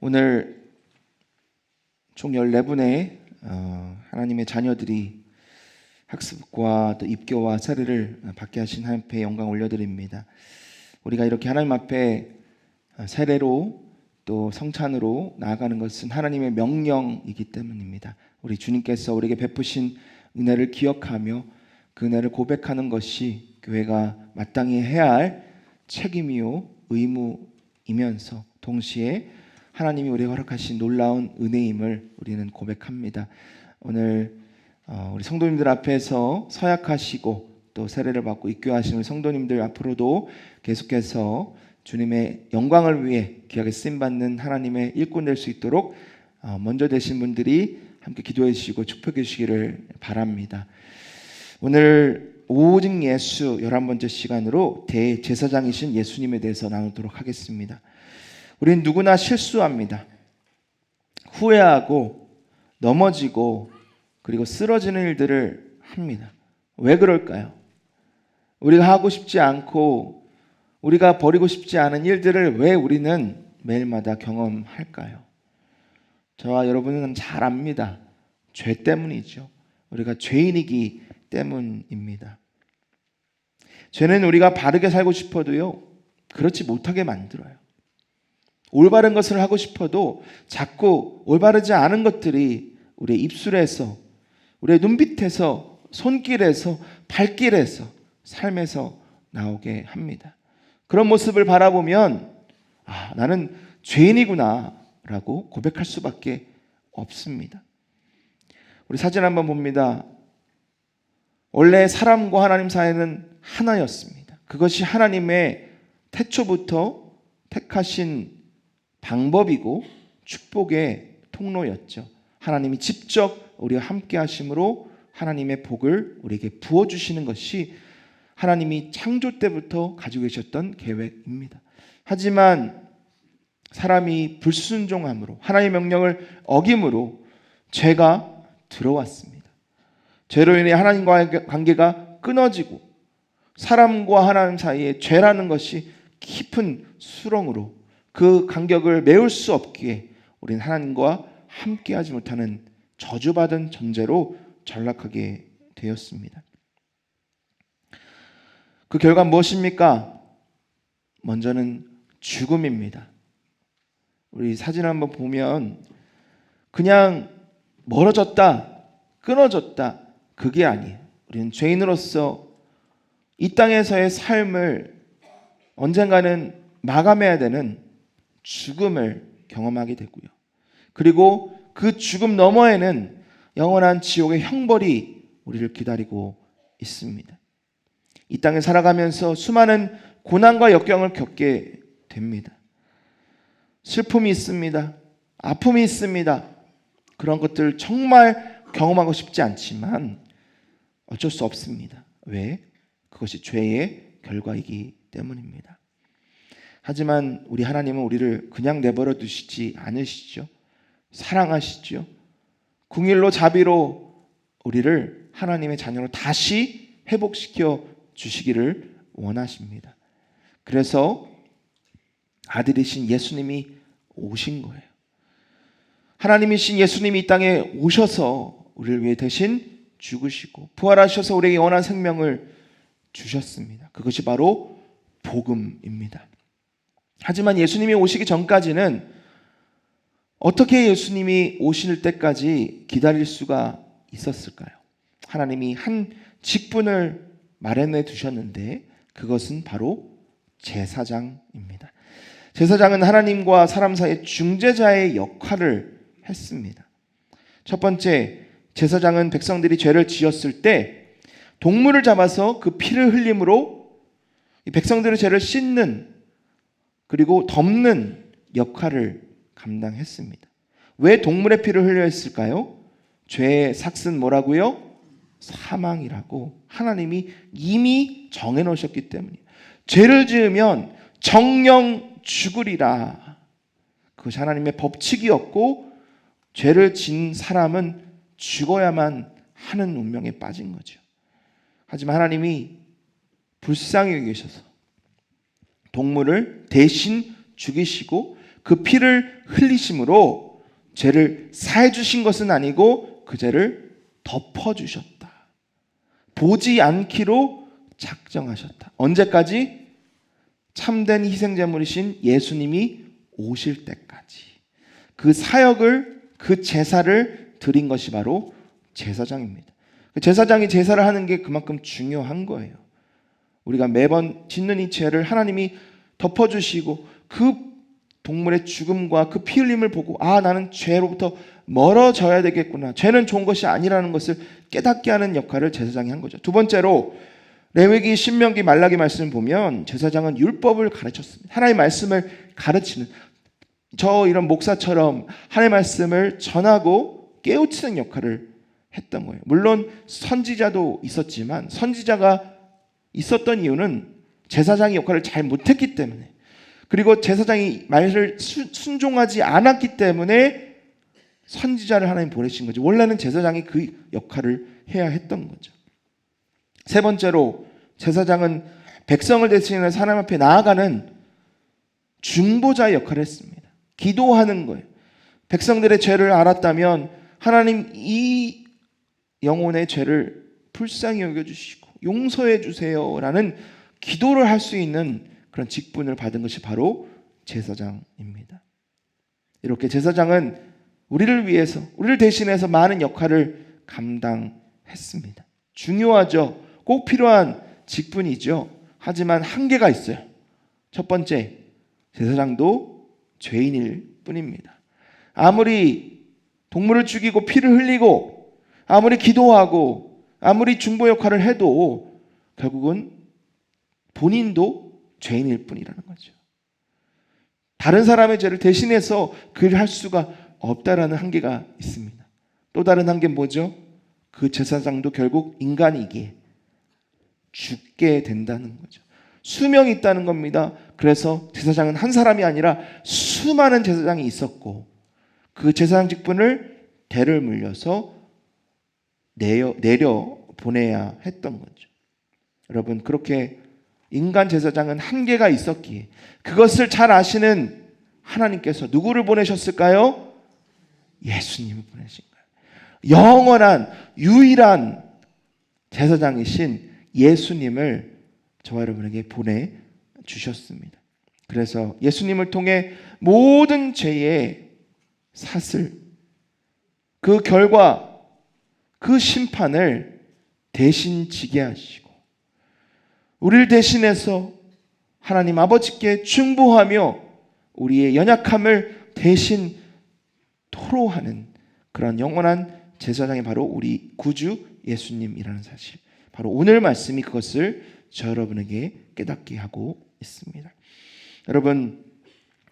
오늘 총 14분의 하나님의 자녀들이 학습과 또 입교와 세례를 받게 하신 하나님 앞에 영광 올려드립니다. 우리가 이렇게 하나님 앞에 세례로 또 성찬으로 나아가는 것은 하나님의 명령이기 때문입니다. 우리 주님께서 우리에게 베푸신 은혜를 기억하며 그 은혜를 고백하는 것이 교회가 마땅히 해야 할 책임이요 의무이면서 동시에 하나님이 우리에게 허락하신 놀라운 은혜임을 우리는 고백합니다. 오늘 우리 성도님들 앞에서 서약하시고 또 세례를 받고 입교하신 우리 성도님들 앞으로도 계속해서 주님의 영광을 위해 귀하게 쓰임받는 하나님의 일꾼 될 수 있도록 먼저 되신 분들이 함께 기도해 주시고 축복해 주시기를 바랍니다. 오늘 오직 예수 11번째 시간으로 대제사장이신 예수님에 대해서 나누도록 하겠습니다. 우리는 누구나 실수합니다. 후회하고 넘어지고 그리고 쓰러지는 일들을 합니다. 왜 그럴까요? 우리가 하고 싶지 않고 우리가 버리고 싶지 않은 일들을 왜 우리는 매일마다 경험할까요? 저와 여러분은 잘 압니다. 죄 때문이죠. 우리가 죄인이기 때문입니다. 죄는 우리가 바르게 살고 싶어도요, 그렇지 못하게 만들어요. 올바른 것을 하고 싶어도 자꾸 올바르지 않은 것들이 우리의 입술에서, 우리의 눈빛에서, 손길에서, 발길에서, 삶에서 나오게 합니다. 그런 모습을 바라보면 나는 죄인이구나 라고 고백할 수밖에 없습니다. 우리 사진 한번 봅니다. 원래 사람과 하나님 사이는 하나였습니다. 그것이 하나님의 태초부터 택하신 방법이고 축복의 통로였죠. 하나님이 직접 우리와 함께 하심으로 하나님의 복을 우리에게 부어주시는 것이 하나님이 창조 때부터 가지고 계셨던 계획입니다. 하지만 사람이 불순종함으로 하나님의 명령을 어김으로 죄가 들어왔습니다. 죄로 인해 하나님과의 관계가 끊어지고 사람과 하나님 사이에 죄라는 것이 깊은 수렁으로 그 간격을 메울 수 없기에 우리는 하나님과 함께하지 못하는 저주받은 존재로 전락하게 되었습니다. 그 결과 무엇입니까? 먼저는 죽음입니다. 우리 사진 한번 보면 그냥 멀어졌다, 끊어졌다, 그게 아니에요. 우리는 죄인으로서 이 땅에서의 삶을 언젠가는 마감해야 되는 죽음을 경험하게 되고요. 그리고 그 죽음 너머에는 영원한 지옥의 형벌이 우리를 기다리고 있습니다. 이 땅에 살아가면서 수많은 고난과 역경을 겪게 됩니다. 슬픔이 있습니다. 아픔이 있습니다. 그런 것들 정말 경험하고 싶지 않지만 어쩔 수 없습니다. 왜? 그것이 죄의 결과이기 때문입니다. 하지만 우리 하나님은 우리를 그냥 내버려 두시지 않으시죠. 사랑하시죠. 궁일로 자비로 우리를 하나님의 자녀로 다시 회복시켜 주시기를 원하십니다. 그래서 아들이신 예수님이 오신 거예요. 하나님이신 예수님이 이 땅에 오셔서 우리를 위해 대신 죽으시고 부활하셔서 우리에게 영원한 생명을 주셨습니다. 그것이 바로 복음입니다. 하지만 예수님이 오시기 전까지는 어떻게 예수님이 오실 때까지 기다릴 수가 있었을까요? 하나님이 한 직분을 마련해 두셨는데 그것은 바로 제사장입니다. 제사장은 하나님과 사람 사이의 중재자의 역할을 했습니다. 첫 번째, 제사장은 백성들이 죄를 지었을 때 동물을 잡아서 그 피를 흘림으로 백성들의 죄를 씻는 그리고 덮는 역할을 감당했습니다. 왜 동물의 피를 흘려 했을까요? 죄의 삭은 뭐라고요? 사망이라고 하나님이 이미 정해 놓으셨기 때문이에요. 죄를 지으면 정령 죽으리라. 그것이 하나님의 법칙이었고 죄를 지은 사람은 죽어야만 하는 운명에 빠진 거죠. 하지만 하나님이 불쌍히 여기셔서 동물을 대신 죽이시고 그 피를 흘리심으로 죄를 사해 주신 것은 아니고 그 죄를 덮어 주셨다. 보지 않기로 작정하셨다. 언제까지? 참된 희생제물이신 예수님이 오실 때까지. 그 사역을, 그 제사를 드린 것이 바로 제사장입니다. 제사장이 제사를 하는 게 그만큼 중요한 거예요. 우리가 매번 짓는 이 죄를 하나님이 덮어주시고 그 동물의 죽음과 그 피 흘림을 보고 나는 죄로부터 멀어져야 되겠구나. 죄는 좋은 것이 아니라는 것을 깨닫게 하는 역할을 제사장이 한 거죠. 두 번째로 레위기, 신명기, 말라기 말씀을 보면 제사장은 율법을 가르쳤습니다. 하나님의 말씀을 가르치는, 저 이런 목사처럼 하나님의 말씀을 전하고 깨우치는 역할을 했던 거예요. 물론 선지자도 있었지만 선지자가 있었던 이유는 제사장의 역할을 잘 못했기 때문에, 그리고 제사장이 말을 순종하지 않았기 때문에 선지자를 하나님 보내신 거죠. 원래는 제사장이 그 역할을 해야 했던 거죠. 세 번째로 제사장은 백성을 대신해서 하나님 앞에 나아가는 중보자의 역할을 했습니다. 기도하는 거예요. 백성들의 죄를 알았다면 하나님 이 영혼의 죄를 불쌍히 여겨주시고 용서해 주세요라는 기도를 할 수 있는 그런 직분을 받은 것이 바로 제사장입니다. 이렇게 제사장은 우리를 위해서, 우리를 대신해서 많은 역할을 감당했습니다. 중요하죠. 꼭 필요한 직분이죠. 하지만 한계가 있어요. 첫 번째, 제사장도 죄인일 뿐입니다. 아무리 동물을 죽이고 피를 흘리고 아무리 기도하고 아무리 중보 역할을 해도 결국은 본인도 죄인일 뿐이라는 거죠. 다른 사람의 죄를 대신해서 그를 할 수가 없다라는 한계가 있습니다. 또 다른 한계는 뭐죠? 그 제사장도 결국 인간이기에 죽게 된다는 거죠. 수명이 있다는 겁니다. 그래서 제사장은 한 사람이 아니라 수많은 제사장이 있었고 그 제사장 직분을 대를 물려서 내려 보내야 했던 거죠. 여러분, 그렇게 인간 제사장은 한계가 있었기에 그것을 잘 아시는 하나님께서 누구를 보내셨을까요? 예수님을 보내신 거예요. 영원한 유일한 제사장이신 예수님을 저와 여러분에게 보내주셨습니다. 그래서 예수님을 통해 모든 죄의 삭을, 그 결과, 그 심판을 대신 지게 하시고 우리를 대신해서 하나님 아버지께 중보하며 우리의 연약함을 대신 토로하는 그런 영원한 제사장이 바로 우리 구주 예수님이라는 사실, 바로 오늘 말씀이 그것을 저 여러분에게 깨닫게 하고 있습니다. 여러분,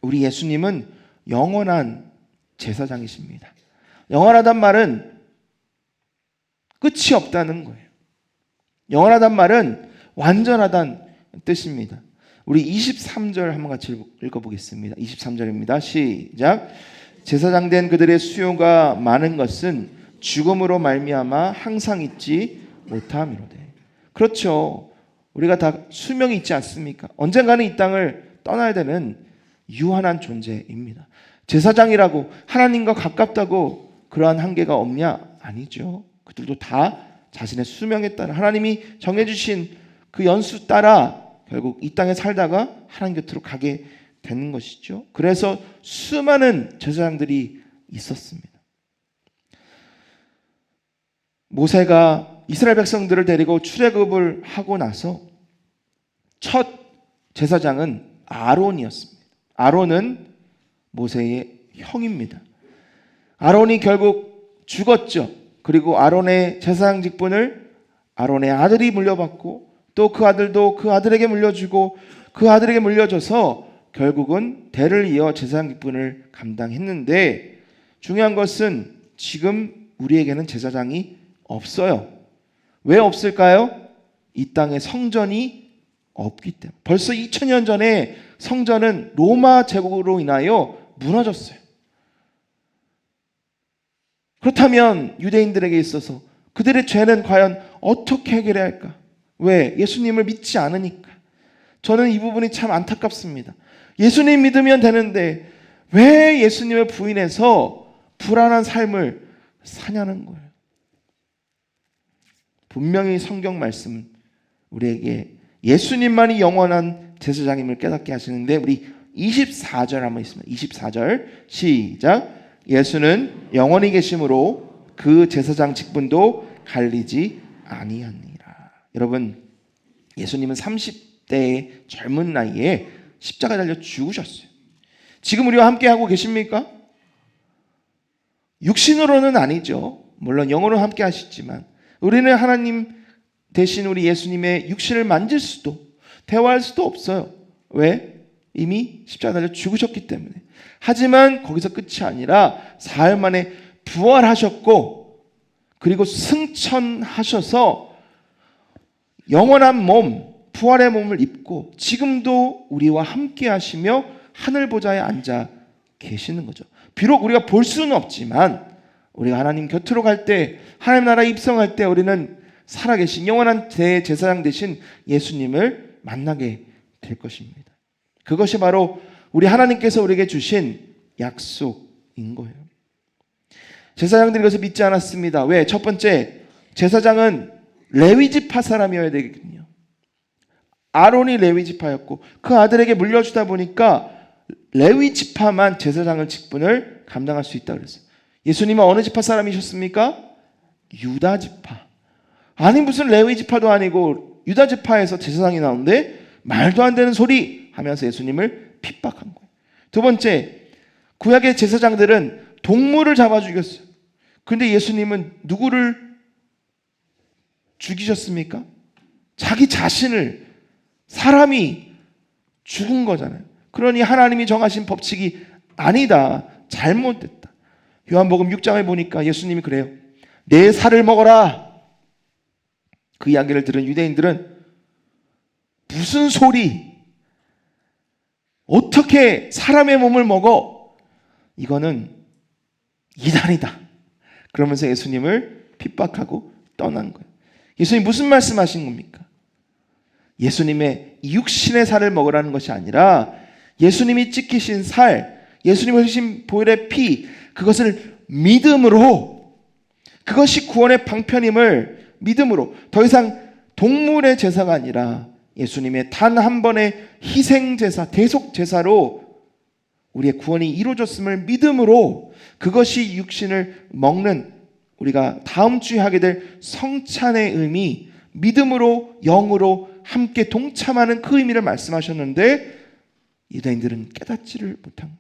우리 예수님은 영원한 제사장이십니다. 영원하단 말은 끝이 없다는 거예요. 영원하단 말은 완전하다는 뜻입니다. 우리 23절 한번 같이 읽어보겠습니다. 23절입니다. 시작. 제사장 된 그들의 수요가 많은 것은 죽음으로 말미암아 항상 있지 못함이로되. 그렇죠. 우리가 다 수명이 있지 않습니까? 언젠가는 이 땅을 떠나야 되는 유한한 존재입니다. 제사장이라고 하나님과 가깝다고 그러한 한계가 없냐? 아니죠. 그들도 다 자신의 수명에 따라 하나님이 정해주신 그 연수 따라 결국 이 땅에 살다가 하나님 곁으로 가게 되는 것이죠. 그래서 수많은 제사장들이 있었습니다. 모세가 이스라엘 백성들을 데리고 출애굽을 하고 나서 첫 제사장은 아론이었습니다. 아론은 모세의 형입니다. 아론이 결국 죽었죠. 그리고 아론의 제사장 직분을 아론의 아들이 물려받고 또 그 아들도 그 아들에게 물려주고 그 아들에게 물려줘서 결국은 대를 이어 제사장 직분을 감당했는데, 중요한 것은 지금 우리에게는 제사장이 없어요. 왜 없을까요? 이 땅에 성전이 없기 때문에. 벌써 2000년 전에 성전은 로마 제국으로 인하여 무너졌어요. 그렇다면 유대인들에게 있어서 그들의 죄는 과연 어떻게 해결해야 할까? 왜? 예수님을 믿지 않으니까. 저는 이 부분이 참 안타깝습니다. 예수님 믿으면 되는데 왜 예수님을 부인해서 불안한 삶을 사냐는 거예요. 분명히 성경 말씀 우리에게 예수님만이 영원한 제사장임을 깨닫게 하시는데, 우리 24절 한번 있습니다. 24절 시작. 예수는 영원히 계심으로 그 제사장 직분도 갈리지 아니하니라. 여러분, 예수님은 30대의 젊은 나이에 십자가에 달려 죽으셨어요. 지금 우리와 함께 하고 계십니까? 육신으로는 아니죠. 물론 영으로 함께 하시지만 우리는 하나님 대신 우리 예수님의 육신을 만질 수도 대화할 수도 없어요. 왜? 이미 십자가에 달려 죽으셨기 때문에. 하지만 거기서 끝이 아니라 사흘 만에 부활하셨고, 그리고 승천하셔서 영원한 몸, 부활의 몸을 입고 지금도 우리와 함께 하시며 하늘 보좌에 앉아 계시는 거죠. 비록 우리가 볼 수는 없지만 우리가 하나님 곁으로 갈 때, 하나님 나라에 입성할 때 우리는 살아계신 영원한 대제사장 되신 예수님을 만나게 될 것입니다. 그것이 바로 우리 하나님께서 우리에게 주신 약속인 거예요. 제사장들이 그것을 믿지 않았습니다. 왜? 첫 번째, 제사장은 레위 지파 사람이어야 되거든요. 아론이 레위 지파였고 그 아들에게 물려주다 보니까 레위 지파만 제사장을 직분을 감당할 수 있다고 그랬어요. 예수님은 어느 지파 사람이셨습니까? 유다 지파. 아니 무슨 레위 지파도 아니고 유다 지파에서 제사장이 나오는데 말도 안 되는 소리 하면서 예수님을 핍박한 거예요. 두 번째, 구약의 제사장들은 동물을 잡아 죽였어요. 그런데 예수님은 누구를 죽이셨습니까? 자기 자신을, 사람이 죽은 거잖아요. 그러니 하나님이 정하신 법칙이 아니다, 잘못됐다. 요한복음 6장을 보니까 예수님이 그래요. 내 살을 먹어라. 그 이야기를 들은 유대인들은 무슨 소리? 어떻게 사람의 몸을 먹어? 이거는 이단이다. 그러면서 예수님을 핍박하고 떠난 거예요. 예수님 무슨 말씀하신 겁니까? 예수님의 육신의 살을 먹으라는 것이 아니라 예수님이 찢기신 살, 예수님이 흘리신 보혈의 피, 그것을 믿음으로, 그것이 구원의 방편임을 믿음으로, 더 이상 동물의 제사가 아니라 예수님의 단 한 번의 희생제사, 대속제사로 우리의 구원이 이루어졌음을 믿음으로, 그것이 육신을 먹는 우리가 다음 주에 하게 될 성찬의 의미, 믿음으로 영으로 함께 동참하는 그 의미를 말씀하셨는데 유대인들은 깨닫지를 못한 거예요.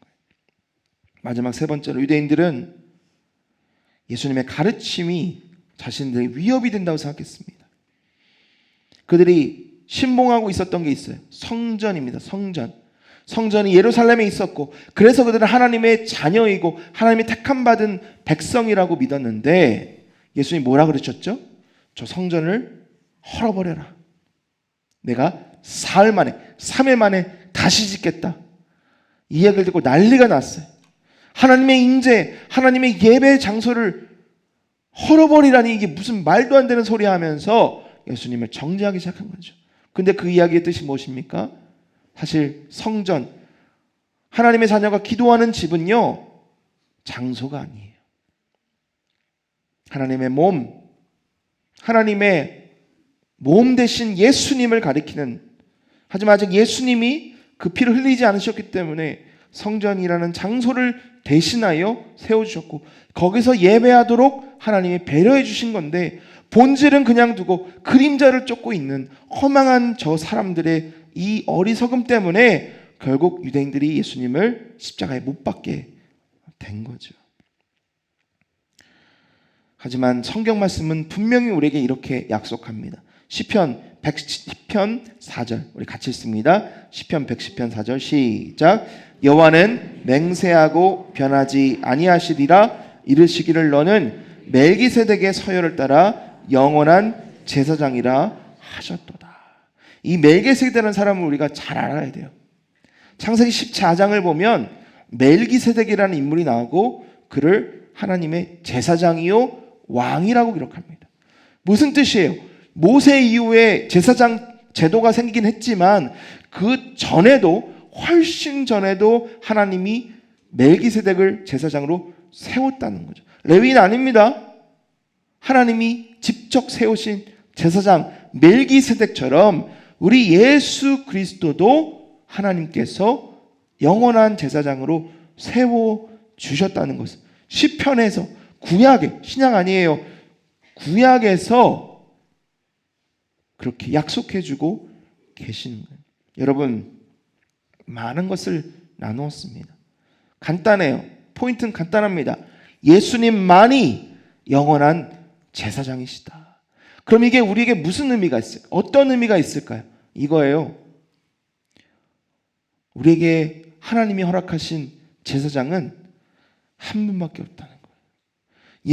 마지막 세 번째로, 유대인들은 예수님의 가르침이 자신들의 위협이 된다고 생각했습니다. 그들이 신봉하고 있었던 게 있어요. 성전입니다. 성전이 예루살렘에 있었고, 그래서 그들은 하나님의 자녀이고 하나님이 택함 받은 백성이라고 믿었는데 예수님이 뭐라 그러셨죠? 저 성전을 헐어버려라. 내가 사흘 만에, 3일 만에 다시 짓겠다. 이 이야기를 듣고 난리가 났어요. 하나님의 임재, 하나님의 예배 장소를 헐어버리라니 이게 무슨 말도 안 되는 소리 하면서 예수님을 정죄하기 시작한 거죠. 근데 그 이야기의 뜻이 무엇입니까? 사실 성전, 하나님의 자녀가 기도하는 집은요, 장소가 아니에요. 하나님의 몸, 하나님의 몸 대신 예수님을 가리키는, 하지만 아직 예수님이 그 피를 흘리지 않으셨기 때문에 성전이라는 장소를 대신하여 세워주셨고 거기서 예배하도록 하나님이 배려해 주신 건데, 본질은 그냥 두고 그림자를 쫓고 있는 허망한 저 사람들의 이 어리석음 때문에 결국 유대인들이 예수님을 십자가에 못 박게 된 거죠. 하지만 성경 말씀은 분명히 우리에게 이렇게 약속합니다. 시편 110편 4절 우리 같이 읽습니다. 시편 110편 4절 시작. 여호와는 맹세하고 변하지 아니하시리라. 이르시기를 너는 멜기세덱의 서열을 따라 영원한 제사장이라 하셨도다. 이 멜기세덱이라는 사람을 우리가 잘 알아야 돼요. 창세기 14장을 보면 멜기세덱이라는 인물이 나오고 그를 하나님의 제사장이요 왕이라고 기록합니다. 무슨 뜻이에요? 모세 이후에 제사장 제도가 생기긴 했지만 그 전에도, 훨씬 전에도 하나님이 멜기세덱을 제사장으로 세웠다는 거죠. 레위는 아닙니다. 하나님이 직접 세우신 제사장 멜기세덱처럼 우리 예수 그리스도도 하나님께서 영원한 제사장으로 세워주셨다는 것을 시편에서, 구약에, 신약 아니에요, 구약에서 그렇게 약속해주고 계시는 거예요. 여러분, 많은 것을 나누었습니다. 간단해요. 포인트는 간단합니다. 예수님만이 영원한 제사장이시다. 그럼 이게 우리에게 무슨 의미가 있을까요? 어떤 의미가 있을까요? 이거예요. 우리에게 하나님이 허락하신 제사장은 한 분밖에 없다는 거예요.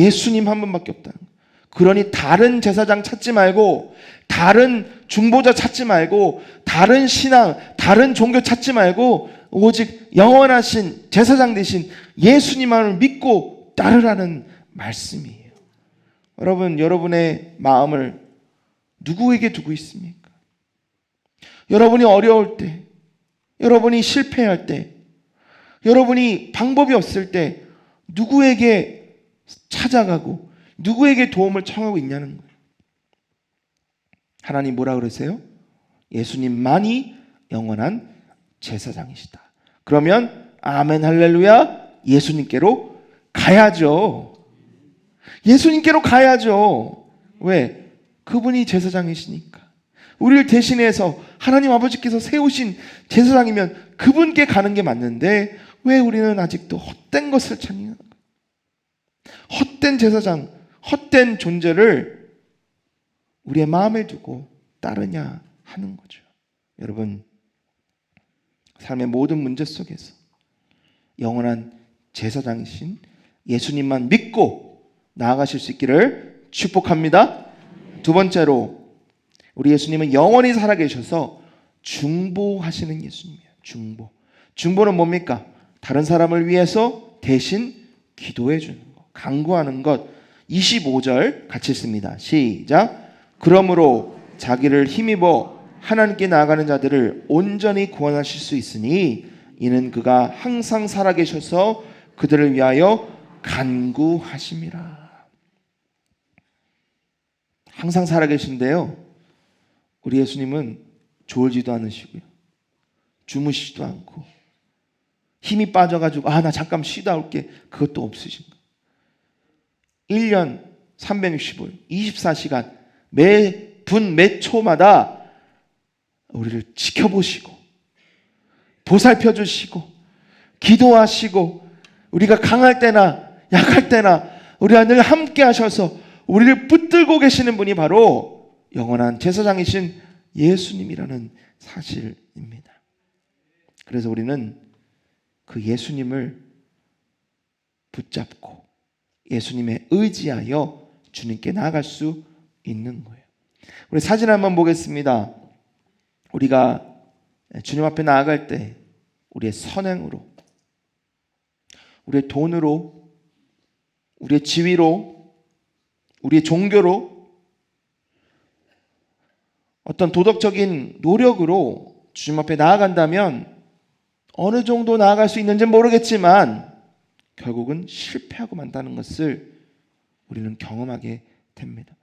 예수님 한 분밖에 없다는 거예요. 그러니 다른 제사장 찾지 말고, 다른 중보자 찾지 말고, 다른 신앙, 다른 종교 찾지 말고 오직 영원하신 제사장 되신 예수님만을 믿고 따르라는 말씀이에요. 여러분, 여러분의 마음을 누구에게 두고 있습니까? 여러분이 어려울 때, 여러분이 실패할 때, 여러분이 방법이 없을 때 누구에게 찾아가고 누구에게 도움을 청하고 있냐는 거예요. 하나님 뭐라 그러세요? 예수님만이 영원한 제사장이시다. 그러면 아멘 할렐루야, 예수님께로 가야죠. 예수님께로 가야죠. 왜? 그분이 제사장이시니까. 우리를 대신해서 하나님 아버지께서 세우신 제사장이면 그분께 가는 게 맞는데 왜 우리는 아직도 헛된 것을 찾냐? 헛된 제사장, 헛된 존재를 우리의 마음에 두고 따르냐 하는 거죠. 여러분, 삶의 모든 문제 속에서 영원한 제사장이신 예수님만 믿고 나아가실 수 있기를 축복합니다. 두 번째로, 우리 예수님은 영원히 살아계셔서 중보하시는 예수님이에요. 중보는 뭡니까? 다른 사람을 위해서 대신 기도해 주는 것, 간구하는 것. 25절 같이 읽습니다. 시작. 그러므로 자기를 힘입어 하나님께 나아가는 자들을 온전히 구원하실 수 있으니 이는 그가 항상 살아계셔서 그들을 위하여 간구하심이라. 항상 살아계신데요, 우리 예수님은 졸지도 않으시고요, 주무시지도 않고, 힘이 빠져가지고 나 잠깐 쉬다 올게, 그것도 없으신 거예요. 1년 365일 24시간 매 분 매 초마다 우리를 지켜보시고 보살펴 주시고 기도하시고, 우리가 강할 때나 약할 때나 우리와 늘 함께 하셔서 우리를 붙들고 계시는 분이 바로 영원한 제사장이신 예수님이라는 사실입니다. 그래서 우리는 그 예수님을 붙잡고 예수님에 의지하여 주님께 나아갈 수 있는 거예요. 우리 사진 한번 보겠습니다. 우리가 주님 앞에 나아갈 때 우리의 선행으로, 우리의 돈으로, 우리의 지위로, 우리의 종교로, 어떤 도덕적인 노력으로 주님 앞에 나아간다면 어느 정도 나아갈 수 있는지는 모르겠지만 결국은 실패하고 만다는 것을 우리는 경험하게 됩니다.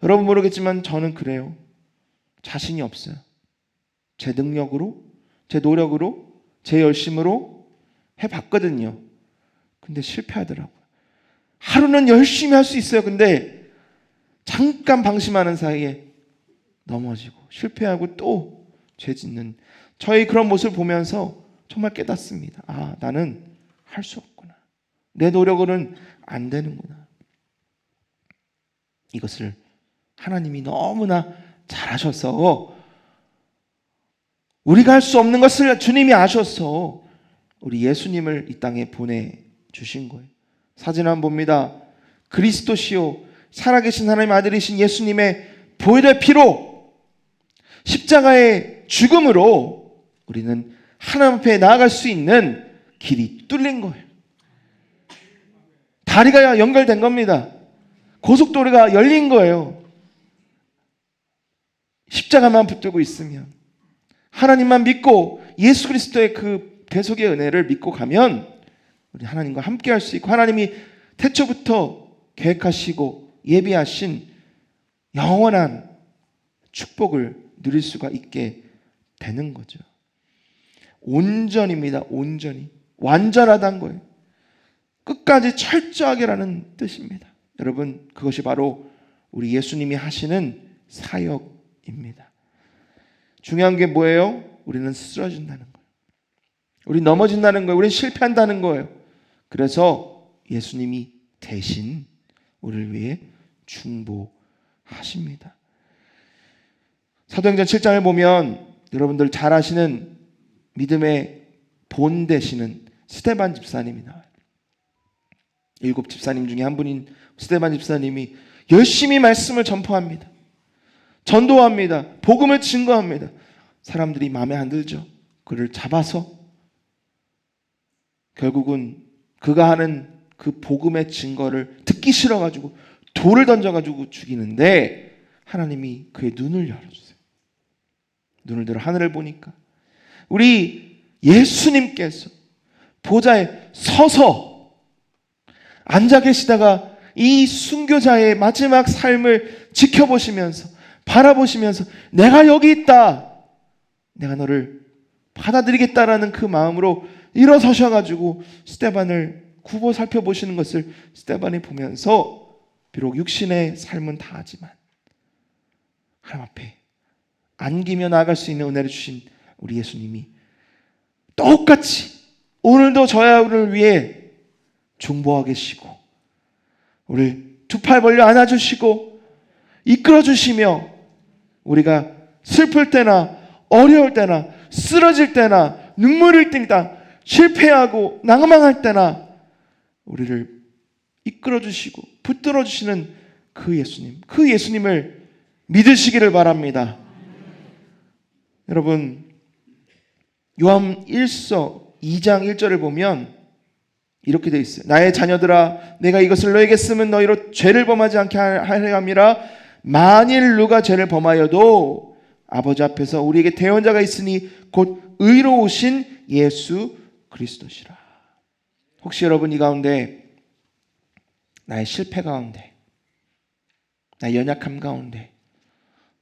여러분 모르겠지만 저는 그래요. 자신이 없어요. 제 능력으로, 제 노력으로, 제 열심으로 해봤거든요. 근데 실패하더라고요. 하루는 열심히 할 수 있어요. 근데 잠깐 방심하는 사이에 넘어지고 실패하고 또 죄 짓는 저의 그런 모습을 보면서 정말 깨닫습니다. 나는 할 수 없구나. 내 노력으로는 안 되는구나. 이것을 하나님이 너무나 잘하셔서, 우리가 할 수 없는 것을 주님이 아셔서 우리 예수님을 이 땅에 보내주신 거예요. 사진 한번 봅니다. 그리스도시요 살아계신 하나님의 아들이신 예수님의 보혈의 피로, 십자가의 죽음으로 우리는 하나님 앞에 나아갈 수 있는 길이 뚫린 거예요. 다리가 연결된 겁니다. 고속도로가 열린 거예요. 십자가만 붙들고 있으면, 하나님만 믿고 예수 그리스도의 그 대속의 은혜를 믿고 가면 우리 하나님과 함께 할 수 있고 하나님이 태초부터 계획하시고 예비하신 영원한 축복을 누릴 수가 있게 되는 거죠. 온전입니다. 온전히. 완전하다는 거예요. 끝까지 철저하게라는 뜻입니다. 여러분, 그것이 바로 우리 예수님이 하시는 사역입니다. 중요한 게 뭐예요? 우리는 쓰러진다는 거예요. 우리 넘어진다는 거예요. 우리는 실패한다는 거예요. 그래서 예수님이 대신 우리를 위해 중보하십니다. 사도행전 7장을 보면 여러분들 잘 아시는 믿음의 본 되시는 스데반 집사님이 나와요. 7 집사님 중에 한 분인 스데반 집사님이 열심히 말씀을 전파합니다. 전도합니다. 복음을 증거합니다. 사람들이 마음에 안 들죠. 그를 잡아서 결국은 그가 하는 그 복음의 증거를 듣기 싫어가지고 돌을 던져가지고 죽이는데 하나님이 그의 눈을 열어주세요. 눈을 들어 하늘을 보니까 우리 예수님께서 보좌에 서서 앉아 계시다가 이 순교자의 마지막 삶을 지켜보시면서 바라보시면서 내가 여기 있다. 내가 너를 받아들이겠다라는 그 마음으로 일어서셔가지고 스데반을 굽어 살펴보시는 것을 스데반이 보면서 비록 육신의 삶은 다하지만 하나님 앞에 안기며 나아갈 수 있는 은혜를 주신 우리 예수님이 똑같이 오늘도 저와 우리를 위해 중보하 계시고 우리를 두 팔 벌려 안아주시고 이끌어주시며 우리가 슬플 때나 어려울 때나 쓰러질 때나 눈물을 뛸 때 실패하고 낭망할 때나 우리를 이끌어주시고 붙들어주시는 그 예수님, 그 예수님을 믿으시기를 바랍니다. 여러분, 요한 1서 2장 1절을 보면 이렇게 되어 있어요. 나의 자녀들아, 내가 이것을 너에게 쓰면 너희로 죄를 범하지 않게 하려 함이라. 만일 누가 죄를 범하여도 아버지 앞에서 우리에게 대언자가 있으니 곧 의로우신 예수 그리스도시라. 혹시 여러분 이 가운데 나의 실패 가운데, 나의 연약함 가운데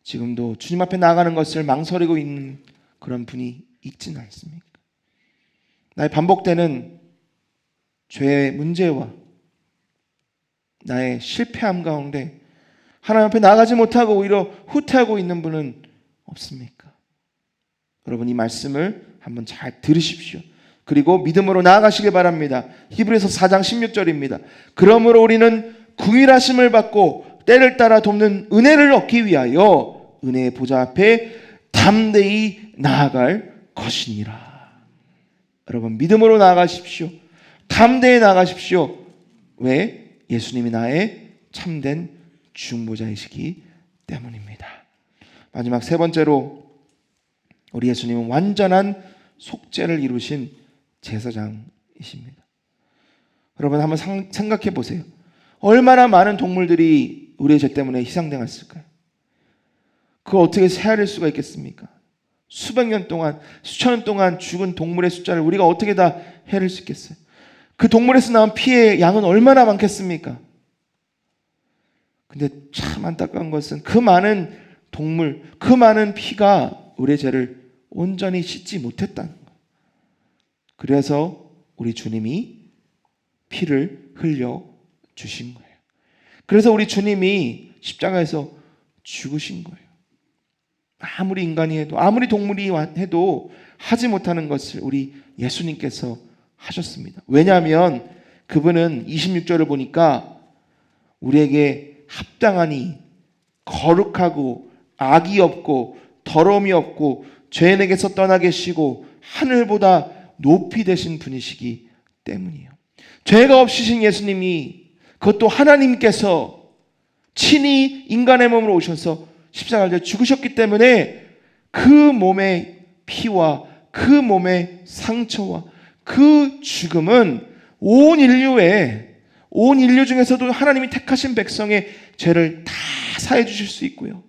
지금도 주님 앞에 나아가는 것을 망설이고 있는 그런 분이 있지는 않습니까? 나의 반복되는 죄의 문제와 나의 실패함 가운데 하나님 앞에 나아가지 못하고 오히려 후퇴하고 있는 분은 없습니까? 여러분 이 말씀을 한번 잘 들으십시오. 그리고 믿음으로 나아가시길 바랍니다. 히브리서 4장 16절입니다. 그러므로 우리는 구일하심을 받고 때를 따라 돕는 은혜를 얻기 위하여 은혜의 보좌 앞에 담대히 나아갈 것이니라. 여러분 믿음으로 나아가십시오. 담대히 나아가십시오. 왜? 예수님이 나의 참된 중보자이시기 때문입니다. 마지막 세 번째로 우리 예수님은 완전한 속죄를 이루신 제사장이십니다. 여러분 한번 생각해 보세요. 얼마나 많은 동물들이 우리의 죄 때문에 희생당했을까요? 그걸 어떻게 헤아릴 수가 있겠습니까? 수백 년 동안, 수천 년 동안 죽은 동물의 숫자를 우리가 어떻게 다 헤아릴 수 있겠어요? 그 동물에서 나온 피의 양은 얼마나 많겠습니까? 근데 참 안타까운 것은 그 많은 동물, 그 많은 피가 우리의 죄를 온전히 씻지 못했다는 거예요. 그래서 우리 주님이 피를 흘려 주신 거예요. 그래서 우리 주님이 십자가에서 죽으신 거예요. 아무리 인간이 해도, 아무리 동물이 해도 하지 못하는 것을 우리 예수님께서 하셨습니다. 왜냐하면 그분은 26절을 보니까 우리에게 합당하니 거룩하고 악이 없고 더러움이 없고 죄인에게서 떠나 계시고 하늘보다 높이 되신 분이시기 때문이에요. 죄가 없으신 예수님이, 그것도 하나님께서 친히 인간의 몸으로 오셔서 십자가를 죽으셨기 때문에 그 몸의 피와 그 몸의 상처와 그 죽음은 온 인류 중에서도 하나님이 택하신 백성의 죄를 다 사해 주실 수 있고요.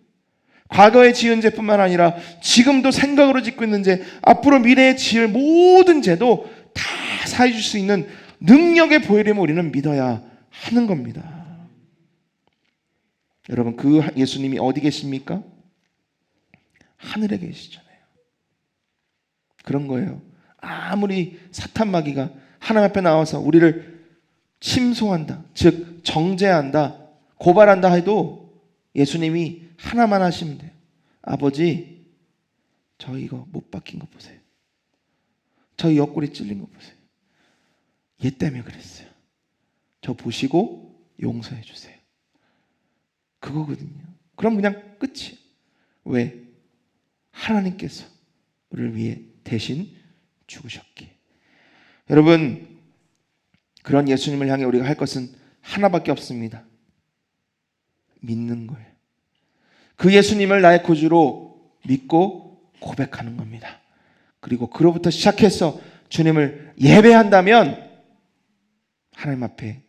과거에 지은 죄뿐만 아니라 지금도 생각으로 짓고 있는 죄, 앞으로 미래에 지을 모든 죄도 다 사해 줄 수 있는 능력의 보혈임을 우리는 믿어야 하는 겁니다. 여러분, 그 예수님이 어디 계십니까? 하늘에 계시잖아요. 그런 거예요. 아무리 사탄 마귀가 하나님 앞에 나와서 우리를 침소한다, 즉 정죄한다, 고발한다 해도 예수님이 하나만 하시면 돼요. 아버지, 저 이거 못 박힌 거 보세요. 저 옆구리 찔린 거 보세요. 얘 때문에 그랬어요. 저 보시고 용서해 주세요. 그거거든요. 그럼 그냥 끝이에요. 왜? 하나님께서 우리를 위해 대신 죽으셨기에. 여러분, 그런 예수님을 향해 우리가 할 것은 하나밖에 없습니다. 믿는 거예요. 그 예수님을 나의 구주로 믿고 고백하는 겁니다. 그리고 그로부터 시작해서 주님을 예배한다면 하나님 앞에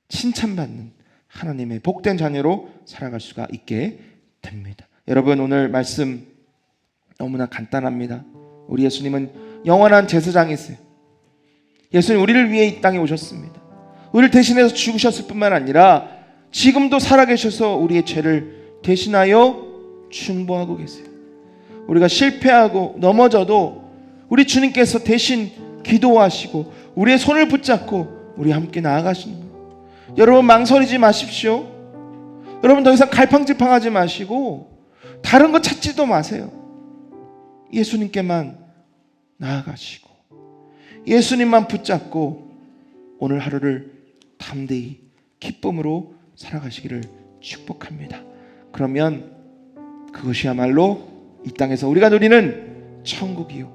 칭찬받는 하나님의 복된 자녀로 살아갈 수가 있게 됩니다. 여러분, 오늘 말씀 너무나 간단합니다. 우리 예수님은 영원한 제사장이세요. 예수님 우리를 위해 이 땅에 오셨습니다. 우리를 대신해서 죽으셨을 뿐만 아니라 지금도 살아계셔서 우리의 죄를 대신하여 중보하고 계세요. 우리가 실패하고 넘어져도 우리 주님께서 대신 기도하시고 우리의 손을 붙잡고 우리 함께 나아가시는 거예요. 여러분, 망설이지 마십시오. 여러분, 더 이상 갈팡질팡하지 마시고 다른 거 찾지도 마세요. 예수님께만 나아가시고 예수님만 붙잡고 오늘 하루를 담대히 기쁨으로 살아가시기를 축복합니다. 그러면 그것이야말로 이 땅에서 우리가 누리는 천국이요,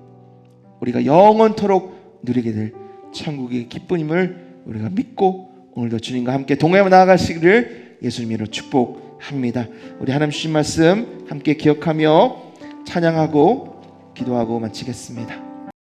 우리가 영원토록 누리게 될 천국의 기쁨임을 우리가 믿고 오늘도 주님과 함께 동행하며 나아가시기를 예수님으로 축복합니다. 우리 하나님 주신 말씀 함께 기억하며 찬양하고 기도하고 마치겠습니다.